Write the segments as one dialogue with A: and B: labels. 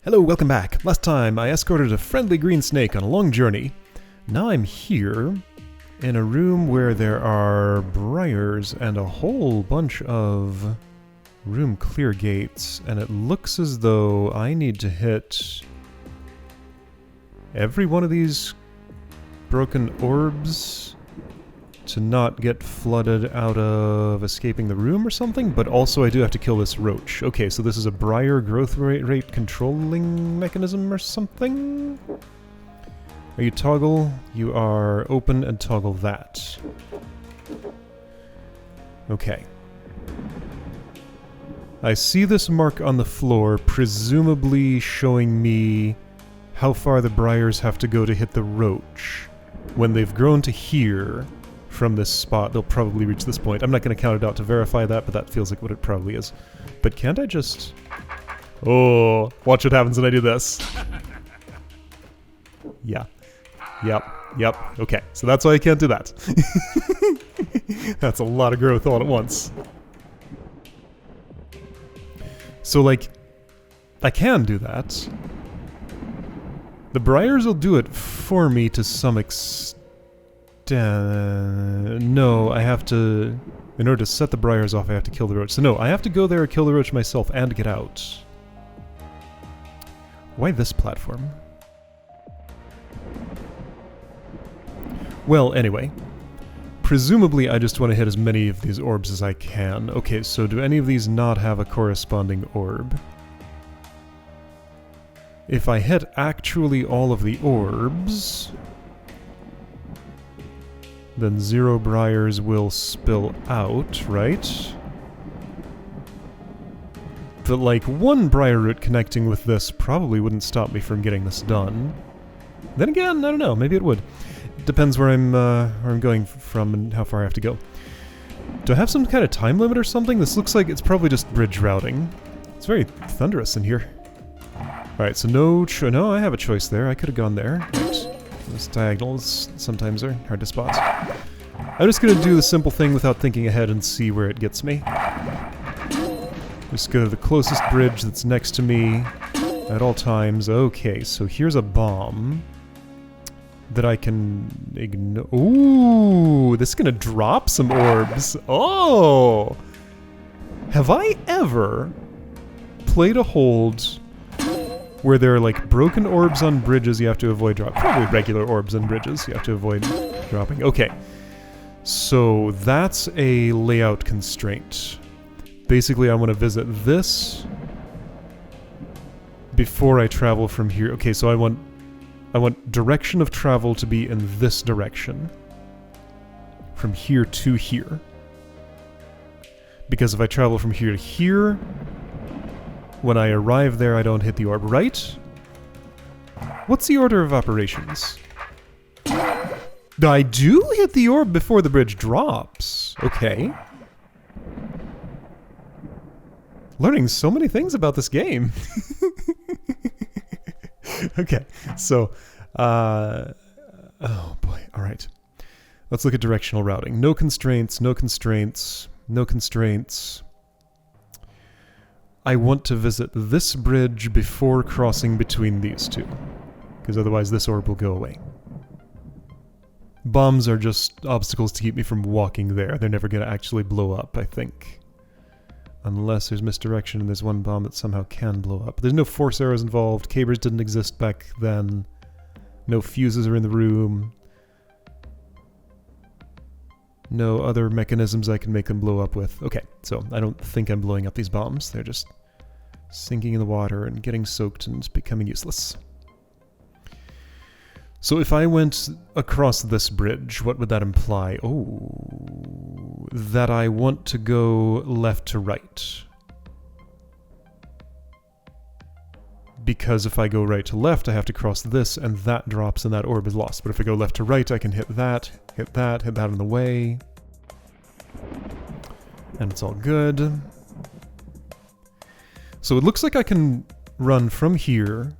A: Hello, welcome back. Last time I escorted a friendly green snake on a long journey. Now I'm here in a room where there are briars and a whole bunch of room clear gates, and it looks as though I need to hit every one of these broken orbs to not get flooded out of escaping the room or something, but also I do have to kill this roach. Okay, so this is a briar growth rate controlling mechanism or something? Are you toggle? You are open and toggle that. Okay. I see this mark on the floor, presumably showing me how far the briars have to go to hit the roach. When they've grown to here, from this spot, they'll probably reach this point. I'm not going to count it out to verify that, but that feels like what it probably is. But can't I just... Oh, watch what happens when I do this. Yeah. Yep. Okay, so that's why I can't do that. That's a lot of growth all at once. So, like, I can do that. The briars will do it for me to some extent. No, I have to... In order to set the briars off, I have to kill the roach. So no, I have to go there, kill the roach myself, and get out. Why this platform? Well, anyway. Presumably, I just want to hit as many of these orbs as I can. Okay, so do any of these not have a corresponding orb? If I hit actually all of the orbs... then 0 briars will spill out, right? But like, 1 briar root connecting with this probably wouldn't stop me from getting this done. Then again, I don't know, maybe it would. It depends where I'm going from and how far I have to go. Do I have some kind of time limit or something? This looks like it's probably just bridge routing. It's very thunderous in here. Alright, so no, I have a choice there. I could have gone there. Right. Those diagonals sometimes are hard to spot. I'm just going to do the simple thing without thinking ahead and see where it gets me. Just go to the closest bridge that's next to me at all times. Okay, so here's a bomb that I can ignore. Ooh, this is going to drop some orbs. Oh! Have I ever played a hold where there are like broken orbs on bridges you have to avoid dropping? Probably regular orbs on bridges you have to avoid dropping. Okay. So that's a layout constraint. Basically, I want to visit this before I travel from here. Okay, so I want direction of travel to be in this direction. From here to here. Because if I travel from here to here, when I arrive there, I don't hit the orb, right? What's the order of operations? I do hit the orb before the bridge drops. Okay. Learning so many things about this game. Okay, so, oh boy, alright. Let's look at directional routing. No constraints, no constraints, no constraints. I want to visit this bridge before crossing between these two, because otherwise this orb will go away. Bombs are just obstacles to keep me from walking there. They're never going to actually blow up, I think. Unless there's misdirection and there's one bomb that somehow can blow up. There's no force arrows involved. Cabers didn't exist back then. No fuses are in the room. No other mechanisms I can make them blow up with. Okay, so I don't think I'm blowing up these bombs. They're just sinking in the water and getting soaked and becoming useless. So if I went across this bridge, what would that imply? Oh, that I want to go left to right. Because if I go right to left, I have to cross this, and that drops and that orb is lost. But if I go left to right, I can hit that on the way. And it's all good. So it looks like I can run from here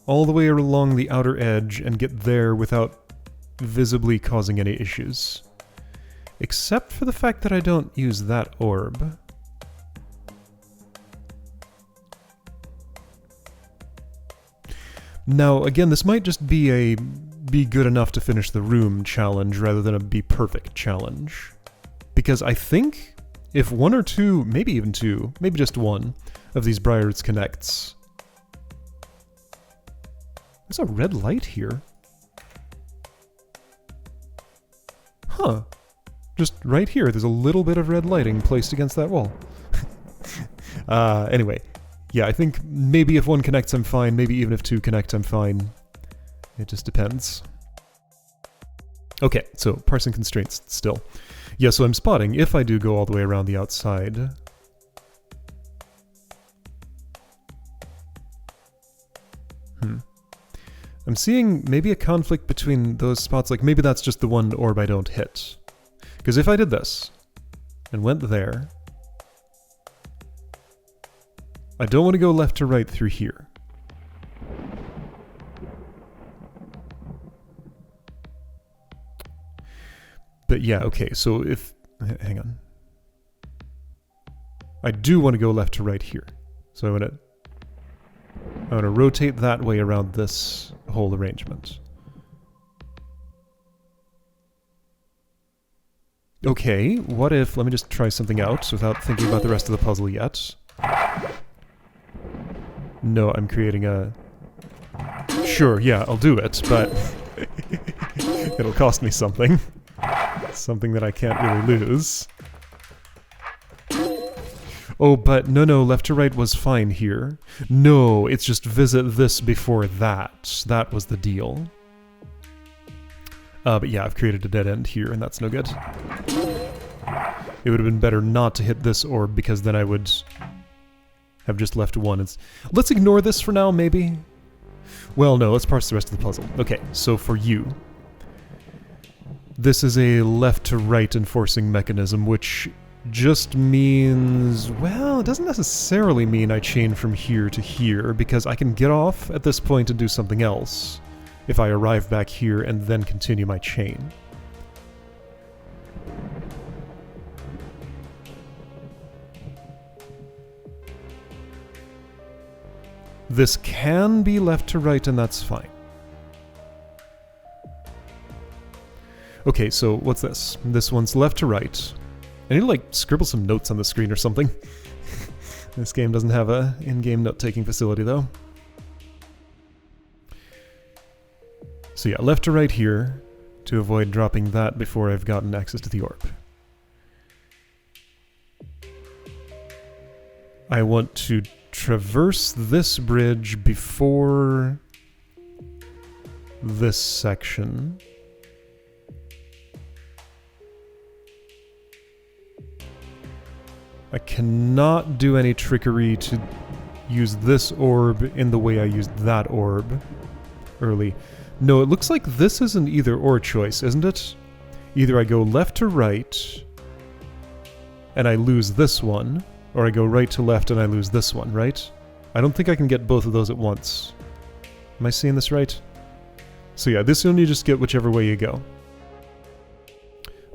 A: all the way along the outer edge and get there without visibly causing any issues. Except for the fact that I don't use that orb. Now, again, this might just be a be good enough to finish the room challenge rather than a be perfect challenge. Because I think if one or two, maybe even two, maybe just one of these briar roots connects... There's a red light here. Huh. Just right here, there's a little bit of red lighting placed against that wall. Anyway. Yeah, I think maybe if one connects I'm fine, maybe even if two connect I'm fine. It just depends. Okay, so parsing constraints still. Yeah, so I'm spotting, if I do go all the way around the outside... I'm seeing maybe a conflict between those spots, like maybe that's just the one orb I don't hit. Because if I did this, and went there... I don't want to go left to right through here. But yeah, okay, so if... Hang on. I do want to go left to right here. So I want to rotate that way around this whole arrangement. Okay, what if... Let me just try something out without thinking about the rest of the puzzle yet. No, I'm creating a... Sure, yeah, I'll do it, but... it'll cost me something. Something that I can't really lose. Oh, but no, left to right was fine here. No, it's just visit this before that. That was the deal. But yeah, I've created a dead end here, and that's no good. It would have been better not to hit this orb, because then I would have just left one. Let's ignore this for now, maybe? Well, no, let's parse the rest of the puzzle. Okay, so for you, this is a left to right enforcing mechanism, which just means, well, it doesn't necessarily mean I chain from here to here, because I can get off at this point and do something else if I arrive back here and then continue my chain. This can be left to right, and that's fine. Okay, so what's this? This one's left to right. I need to, like, scribble some notes on the screen or something. This game doesn't have a in-game note-taking facility, though. So yeah, left to right here, to avoid dropping that before I've gotten access to the orb. I want to traverse this bridge before this section. I cannot do any trickery to use this orb in the way I used that orb early. No, it looks like this is an either-or choice, isn't it? Either I go left to right, and I lose this one, or I go right to left and I lose this one, right? I don't think I can get both of those at once. Am I seeing this right? So yeah, this one you just get whichever way you go.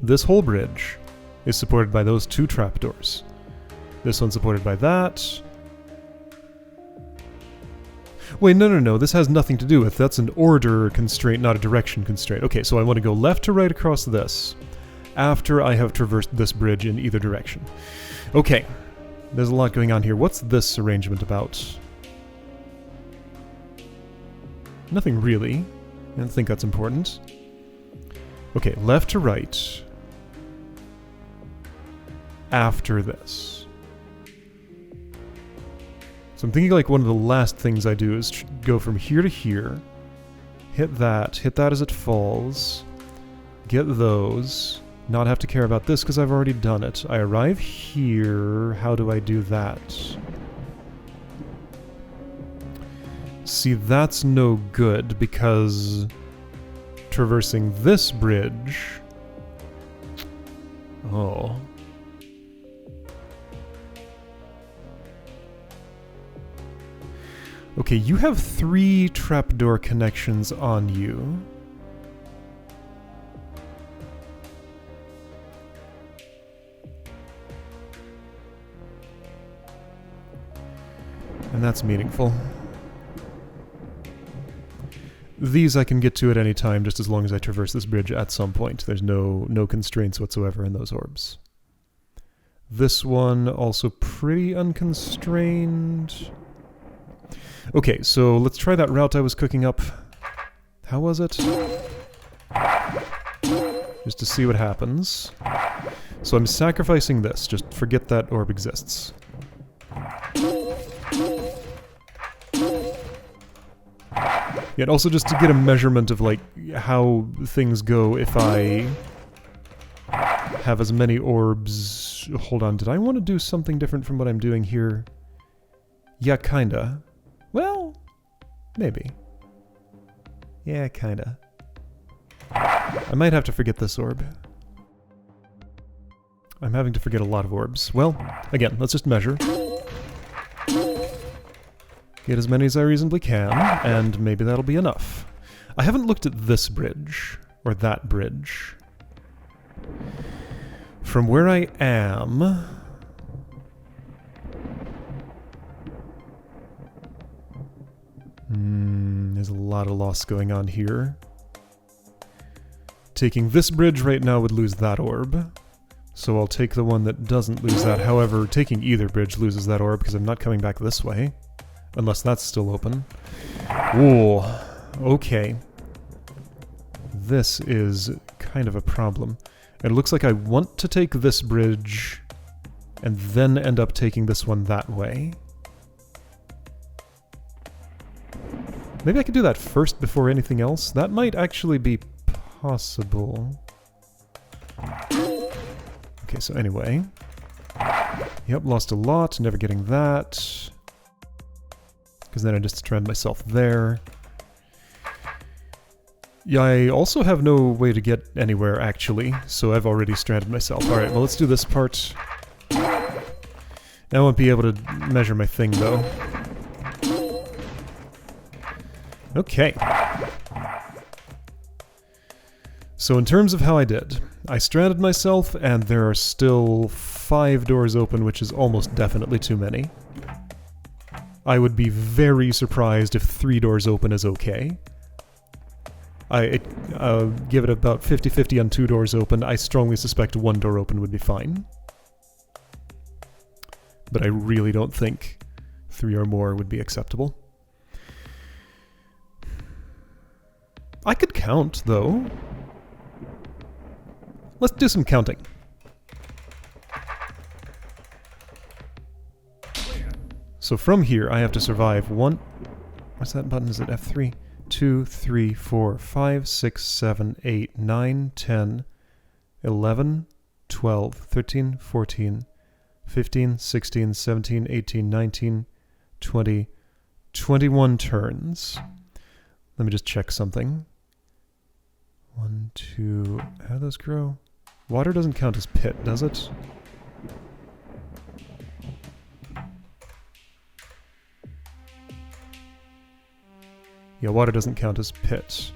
A: This whole bridge is supported by those two trapdoors. This one's supported by that. Wait, no, this has nothing to do with... That's an order constraint, not a direction constraint. Okay, so I want to go left to right across this after I have traversed this bridge in either direction. Okay, there's a lot going on here. What's this arrangement about? Nothing really. I don't think that's important. Okay, left to right after this. So I'm thinking like one of the last things I do is go from here to here, hit that as it falls, get those, not have to care about this because I've already done it. I arrive here, how do I do that? See, that's no good because traversing this bridge... Oh... Okay, you have 3 trapdoor connections on you. And that's meaningful. These I can get to at any time, just as long as I traverse this bridge at some point. There's no constraints whatsoever in those orbs. This one, also pretty unconstrained. Okay, so let's try that route I was cooking up. How was it? Just to see what happens. So I'm sacrificing this. Just forget that orb exists. Yeah, and also just to get a measurement of, like, how things go if I have as many orbs... Hold on, did I want to do something different from what I'm doing here? Yeah, kinda. Well, maybe. Yeah, kinda. I might have to forget this orb. I'm having to forget a lot of orbs. Well, again, let's just measure. Get as many as I reasonably can, and maybe that'll be enough. I haven't looked at this bridge, or that bridge. From where I am... there's a lot of loss going on here. Taking this bridge right now would lose that orb. So I'll take the one that doesn't lose that. However, taking either bridge loses that orb because I'm not coming back this way. Unless that's still open. Ooh, okay. This is kind of a problem. It looks like I want to take this bridge and then end up taking this one that way. Maybe I could do that first before anything else. That might actually be possible. Okay, so anyway. Yep, lost a lot, never getting that. Because then I just strand myself there. Yeah, I also have no way to get anywhere, actually, so I've already stranded myself. Alright, well, let's do this part. I won't be able to measure my thing, though. Okay. So in terms of how I did, I stranded myself, and there are still 5 doors open, which is almost definitely too many. I would be very surprised if 3 doors open is okay. I'll give it about 50-50 on 2 doors open. I strongly suspect 1 door open would be fine. But I really don't think 3 or more would be acceptable. I could count, though. Let's do some counting. So from here, I have to survive 1... What's that button? Is it F3? 2, 3, 4, 5, 6, 7, 8, 9, 10, 11, 12, 13, 14, 15, 16, 17, 18, 19, 20, 21 turns. Let me just check something. 1, 2... How do those grow? Water doesn't count as pit, does it? Yeah, water doesn't count as pit.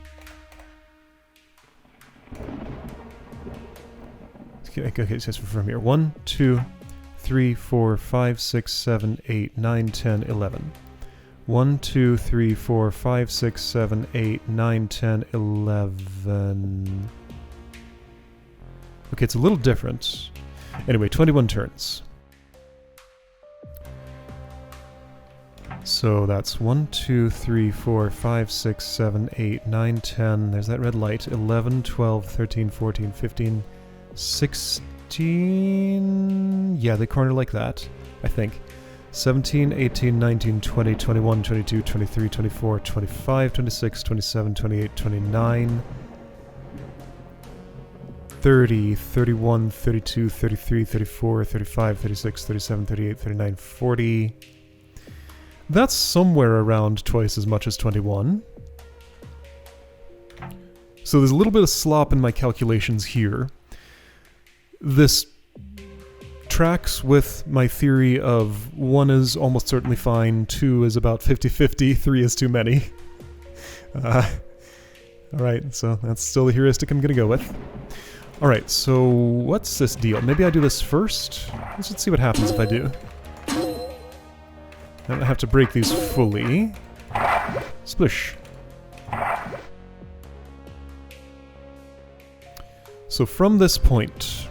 A: Okay, so from here. 1, 2, 3, 4, 5, 6, 7, 8, 9, 10, 11. 1, 2, 3, 4, 5, 6, 7, 8, 9, 10, 11... Okay, it's a little different. Anyway, 21 turns. So that's 1, 2, 3, 4, 5, 6, 7, 8, 9, 10. There's that red light. 11, 12, 13, 14, 15, 16... Yeah, they corner like that, I think. 17, 18, 19, 20, 21, 22, 23, 24, 25, 26, 27, 28, 29... 30, 31, 32, 33, 34, 35, 36, 37, 38, 39, 40... That's somewhere around twice as much as 21. So there's a little bit of slop in my calculations here. This tracks with my theory of 1 is almost certainly fine, 2 is about 50-50, 3 is too many. Alright, so that's still the heuristic I'm gonna go with. Alright, so what's this deal? Maybe I do this first? Let's just see what happens if I do. I have to break these fully. Splish. So from this point,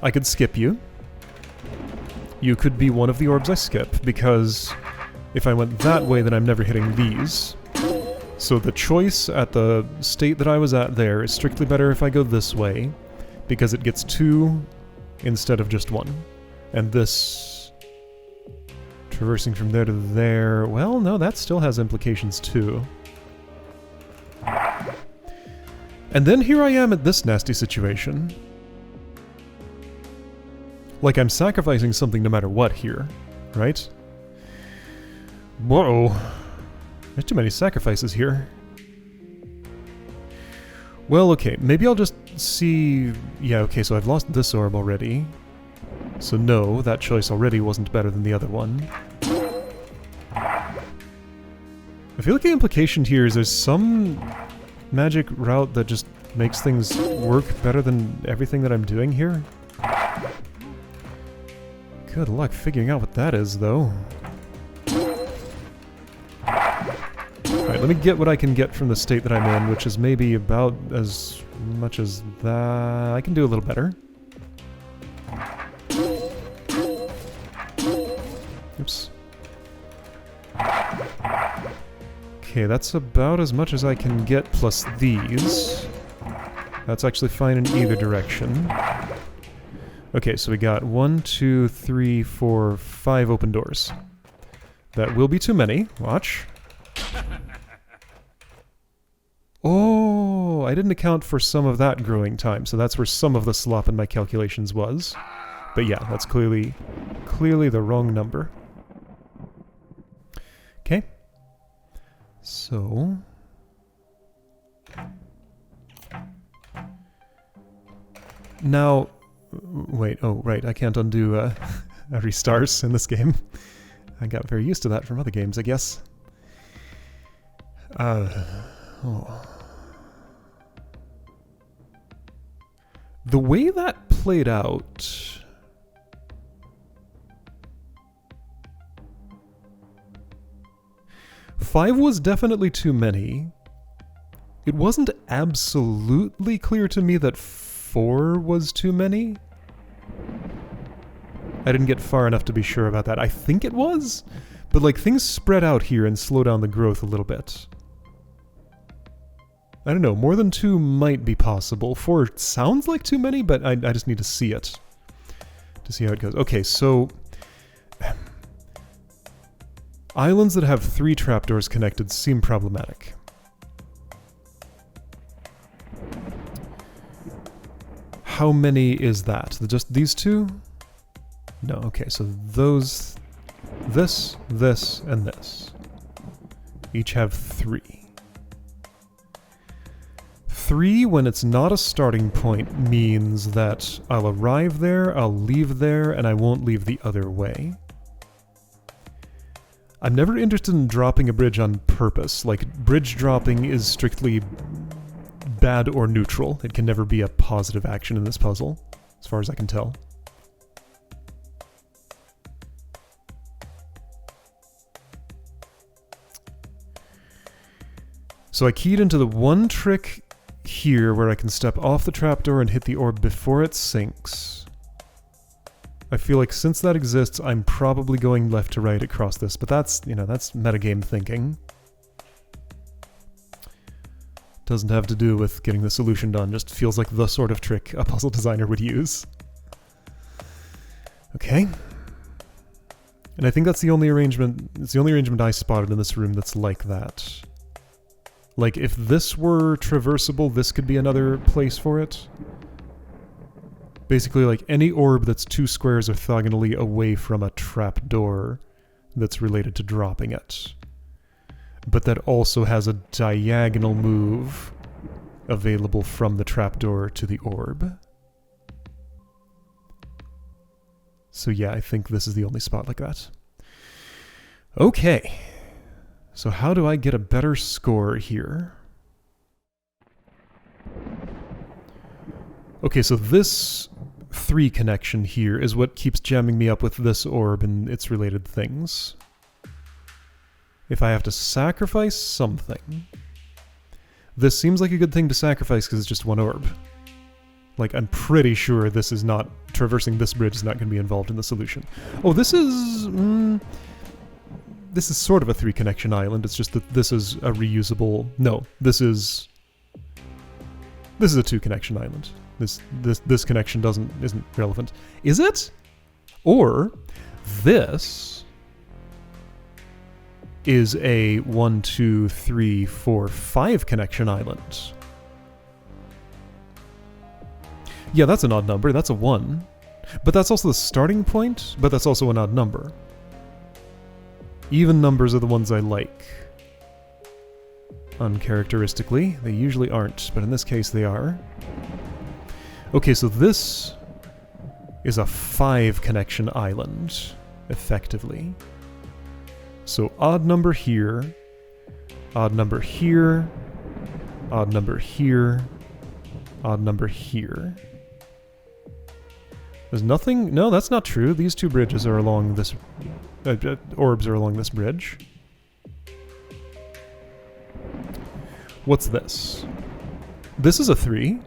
A: I could skip you. You could be one of the orbs I skip, because if I went that way, then I'm never hitting these. So the choice at the state that I was at there is strictly better if I go this way, because it gets 2 instead of just 1. And this... traversing from there to there... well, no, that still has implications too. And then here I am at this nasty situation. Like, I'm sacrificing something no matter what here, right? Whoa. There's too many sacrifices here. Well, okay, maybe I'll just see... yeah, okay, so I've lost this orb already. So no, that choice already wasn't better than the other one. I feel like the implication here is there's some magic route that just makes things work better than everything that I'm doing here. Good luck figuring out what that is, though. Alright, let me get what I can get from the state that I'm in, which is maybe about as much as that. I can do a little better. Oops. Okay, that's about as much as I can get plus these. That's actually fine in either direction. Okay, so we got 1, 2, 3, 4, 5 open doors. That will be too many. Watch. Oh, I didn't account for some of that growing time, so that's where some of the slop in my calculations was. But yeah, that's clearly the wrong number. Okay. So... now... wait, oh, right, I can't undo restarts in this game. I got very used to that from other games, I guess. Oh. The way that played out... 5 was definitely too many. It wasn't absolutely clear to me that 4 was too many. I didn't get far enough to be sure about that. I think it was, but like things spread out here and slow down the growth a little bit. I don't know, more than 2 might be possible. 4 sounds like too many, but I just need to see it. To see how it goes. Okay, so... islands that have 3 trapdoors connected seem problematic. How many is that? Just these 2? No, okay, so those... this, and this. Each have 3. 3, when it's not a starting point, means that I'll arrive there, I'll leave there, and I won't leave the other way. I'm never interested in dropping a bridge on purpose. Like, bridge dropping is strictly bad or neutral. It can never be a positive action in this puzzle, as far as I can tell. So I keyed into the one trick here where I can step off the trapdoor and hit the orb before it sinks. I feel like since that exists, I'm probably going left to right across this, but that's, you know, that's metagame thinking. Doesn't have to do with getting the solution done, just feels like the sort of trick a puzzle designer would use. Okay. And I think that's the only arrangement, it's the only arrangement I spotted in this room that's like that. Like, if this were traversable, this could be another place for it. Basically, like, any orb that's 2 squares orthogonally away from a trapdoor that's related to dropping it. But that also has a diagonal move available from the trapdoor to the orb. So yeah, I think this is the only spot like that. Okay. So how do I get a better score here? Okay, so this 3 connection here is what keeps jamming me up with this orb and its related things. if I have to sacrifice something, this seems like a good thing to sacrifice because it's just one orb. Like, I'm pretty sure this is not, traversing this bridge is not going to be involved in the solution. Oh, this is sort of a 3-connection island. It's just that this is a reusable, no, this is a 2-connection island. This connection isn't relevant. Is it? Or this is a 1, 2, 3, 4, 5 connection island. Yeah, that's an odd number. That's a 1. But that's also the starting point, but that's also an odd number. Even numbers are the ones I like. Uncharacteristically, they usually aren't, but in this case they are. Okay, so this is a 5 connection island, effectively. So odd number here, odd number here, odd number here, odd number here. There's nothing... No, that's not true. These 2 bridges are along this... orbs are along this bridge. What's this? This is a 3.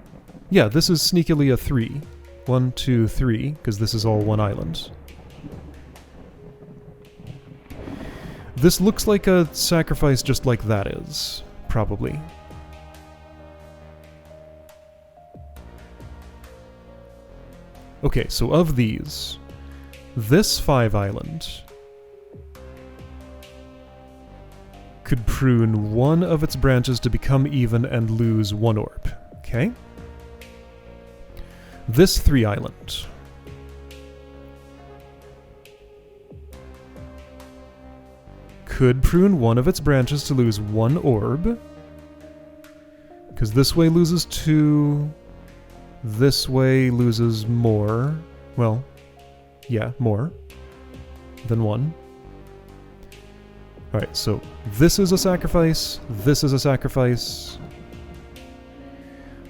A: Yeah, this is sneakily a 3. 1, 2, 3, because this is all one island. This looks like a sacrifice just like that is, probably. Okay, so of these, this 5 island could prune one of its branches to become even and lose 1 orb. Okay? This 3 island could prune one of its branches to lose 1 orb, because this way loses 2, this way loses more. Well, yeah, more than 1. Alright, so this is a sacrifice, this is a sacrifice.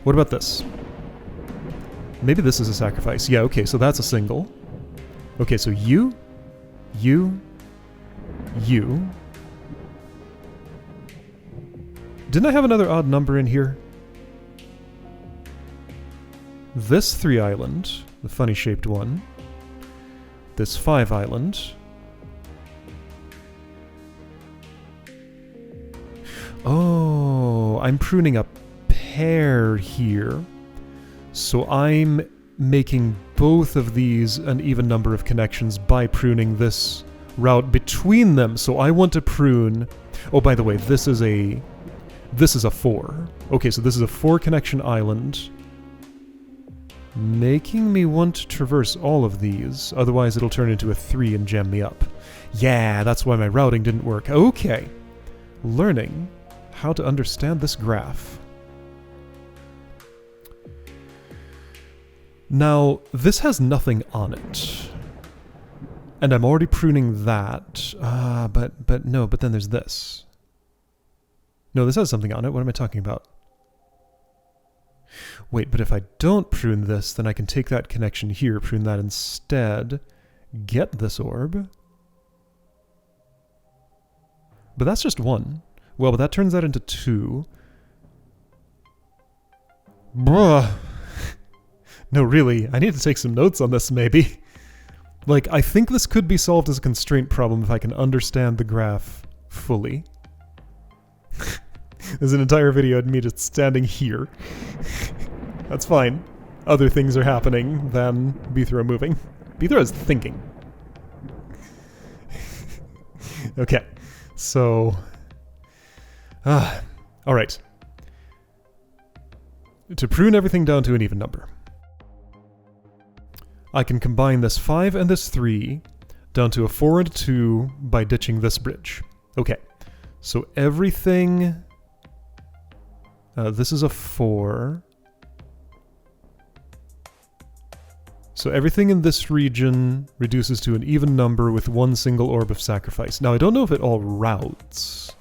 A: What about this? Maybe this is a sacrifice. Yeah, okay, so that's a single. Okay, so you. Didn't I have another odd number in here? This 3 island, the funny shaped one. This 5 island. Oh, I'm pruning a pair here. So I'm making both of these an even number of connections by pruning this route between them. So I want to prune... Oh, by the way, this is a 4. Okay, so this is a 4 connection island, making me want to traverse all of these. Otherwise it'll turn into a 3 and jam me up. Yeah, that's why my routing didn't work. Okay. Learning how to understand this graph. Now, this has nothing on it. And I'm already pruning that. But then there's this. No, this has something on it. What am I talking about? Wait, but if I don't prune this, then I can take that connection here, prune that instead, get this orb. But that's just 1. Well, but that turns that into 2. Bruh. No, really, I need to take some notes on this, maybe. Like, I think this could be solved as a constraint problem if I can understand the graph fully. There's an entire video of me just standing here. That's fine. Other things are happening than Bithro moving. Bithro is thinking. Okay, so... Alright. To prune everything down to an even number, I can combine this 5 and this 3 down to a 4 and a 2 by ditching this bridge. Okay, so everything... this is a 4. So everything in this region reduces to an even number with 1 single orb of sacrifice. Now I don't know if it all routes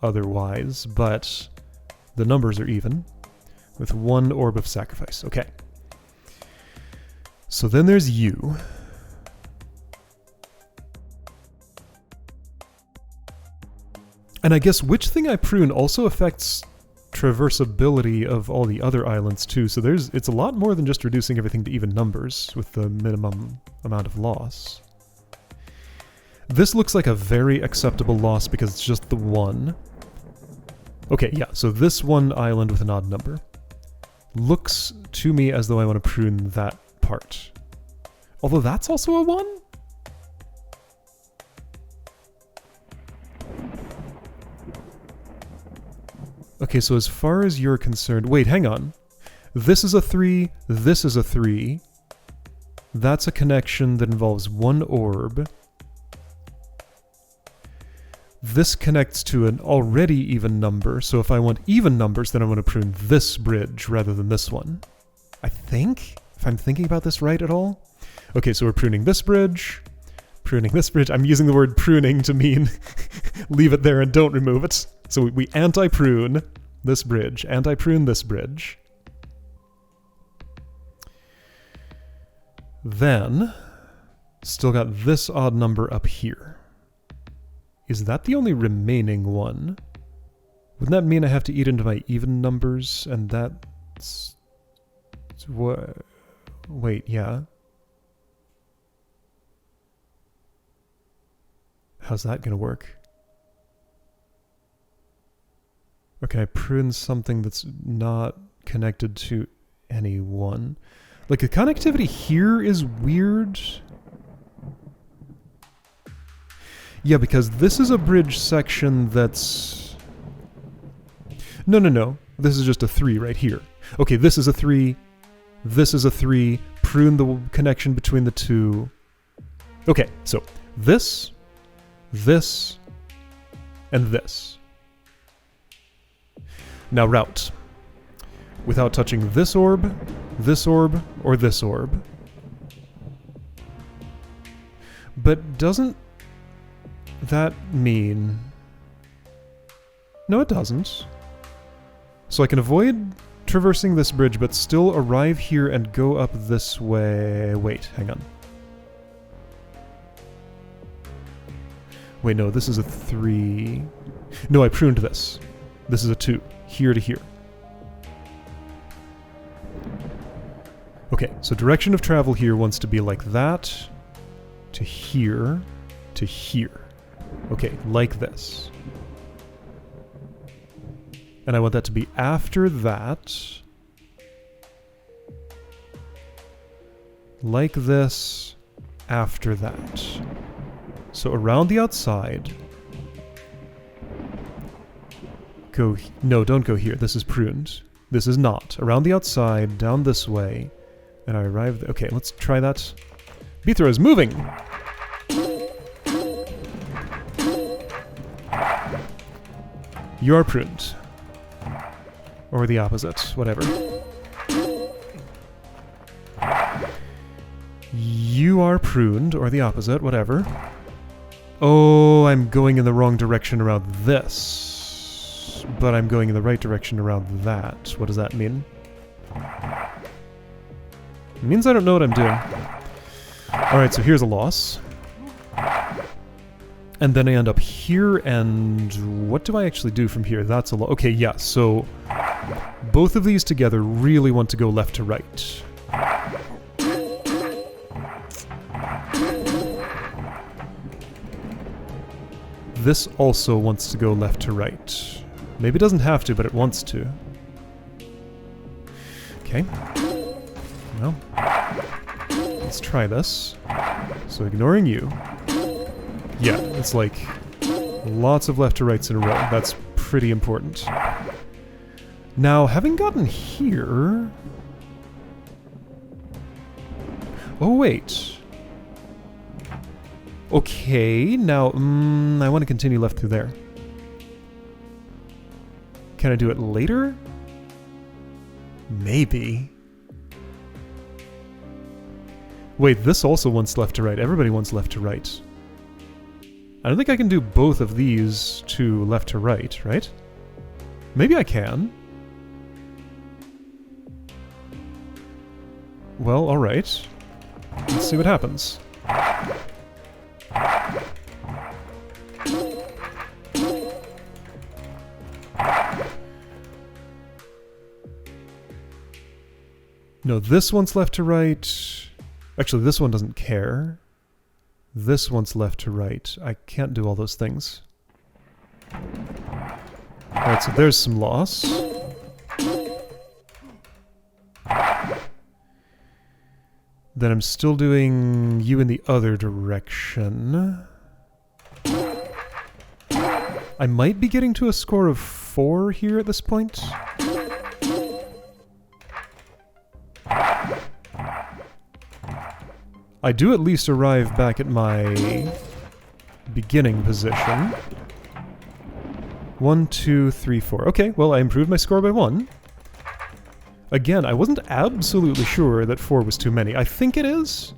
A: otherwise, but the numbers are even with 1 orb of sacrifice. Okay. So then there's you. And I guess which thing I prune also affects traversability of all the other islands too, so it's a lot more than just reducing everything to even numbers with the minimum amount of loss. This looks like a very acceptable loss because it's just the one. Okay, yeah, so this one island with an odd number looks to me as though I want to prune that part. Although that's also a 1? Okay, so as far as you're concerned... Wait, hang on. This is a 3, this is a 3. That's a connection that involves one orb. This connects to an already even number, so if I want even numbers, then I want to prune this bridge rather than this one. I think? If I'm thinking about this right at all? Okay, so we're pruning this bridge. Pruning this bridge. I'm using the word pruning to mean leave it there and don't remove it. So we anti-prune this bridge, anti-prune this bridge. Then, still got this odd number up here. Is that the only remaining one? Wouldn't that mean I have to eat into my even numbers, and that's... what? Wait, yeah. How's that gonna work? Or can I prune something that's not connected to any one? Like, the connectivity here is weird. Yeah, because this is a bridge section that's... No. This is just a 3 right here. Okay, this is a 3. This is a 3. Prune the connection between the two. Okay, so this, and this. Now route. Without touching this orb, or this orb. But doesn't that mean... No, it doesn't. So I can avoid traversing this bridge, but still arrive here and go up this way. Wait, hang on. Wait, no, this is a 3. No, I pruned this. This is a 2. Here to here. Okay, so direction of travel here wants to be like that, to here, to here. Okay, like this. And I want that to be after that. Like this, after that. So around the outside. Go... No, don't go here. This is pruned. This is not. Around the outside, down this way. And I arrive... Okay, let's try that. Bithra is moving! You are pruned. Or the opposite. Whatever. You are pruned, or the opposite. Whatever. Oh, I'm going in the wrong direction around this. But I'm going in the right direction around that. What does that mean? It means I don't know what I'm doing. Alright, so here's a loss. And then I end up here, and what do I actually do from here? That's a loss. Okay, yeah, so both of these together really want to go left to right. This also wants to go left to right. Maybe it doesn't have to, but it wants to. Okay. Well, let's try this. So ignoring you. Yeah, it's like lots of left to rights in a row. That's pretty important. Now, having gotten here... Oh, wait. Okay, now, I want to continue left through there. Can I do it later? Maybe. Wait, this also wants left to right. Everybody wants left to right. I don't think I can do both of these to left to right, right? Maybe I can. Well, alright. Let's see what happens. No, this one's left to right. Actually, this one doesn't care. This one's left to right. I can't do all those things. Alright, so there's some loss. Then I'm still doing you in the other direction. I might be getting to a score of 4 here at this point. I do at least arrive back at my beginning position. 1, 2, 3, 4. Okay, well, I improved my score by 1. Again, I wasn't absolutely sure that 4 was too many. I think it is.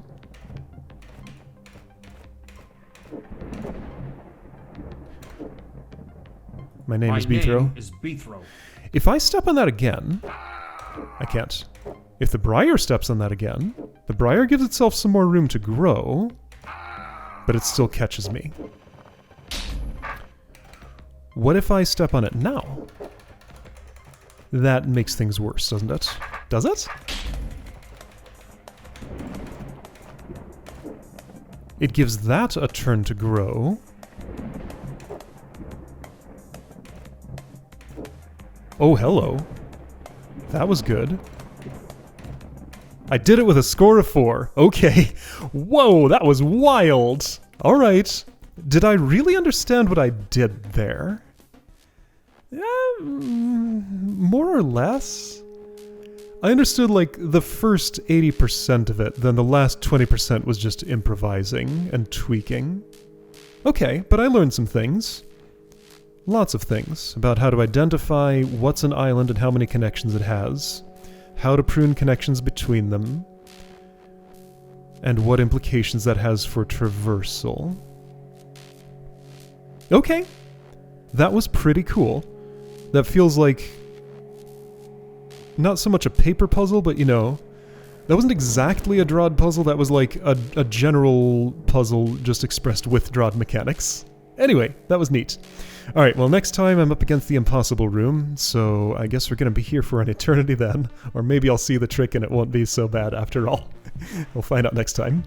A: My name is Beethro. If I step on that again... I can't. If the Briar steps on that again, the Briar gives itself some more room to grow, but it still catches me. What if I step on it now? That makes things worse, doesn't it? Does it? It gives that a turn to grow. Oh, hello. That was good. I did it with a score of 4. Okay. Whoa, that was wild. All right. Did I really understand what I did there? More or less. I understood, like, the first 80% of it, then the last 20% was just improvising and tweaking. Okay, but I learned some things. Lots of things about how to identify what's an island and how many connections it has, how to prune connections between them, and what implications that has for traversal. Okay, that was pretty cool. That feels like not so much a paper puzzle, but you know, that wasn't exactly a DROD puzzle, that was like a general puzzle just expressed with DROD mechanics. Anyway, that was neat. Alright, well next time I'm up against the impossible room, so I guess we're gonna be here for an eternity then. Or maybe I'll see the trick and it won't be so bad after all. We'll find out next time.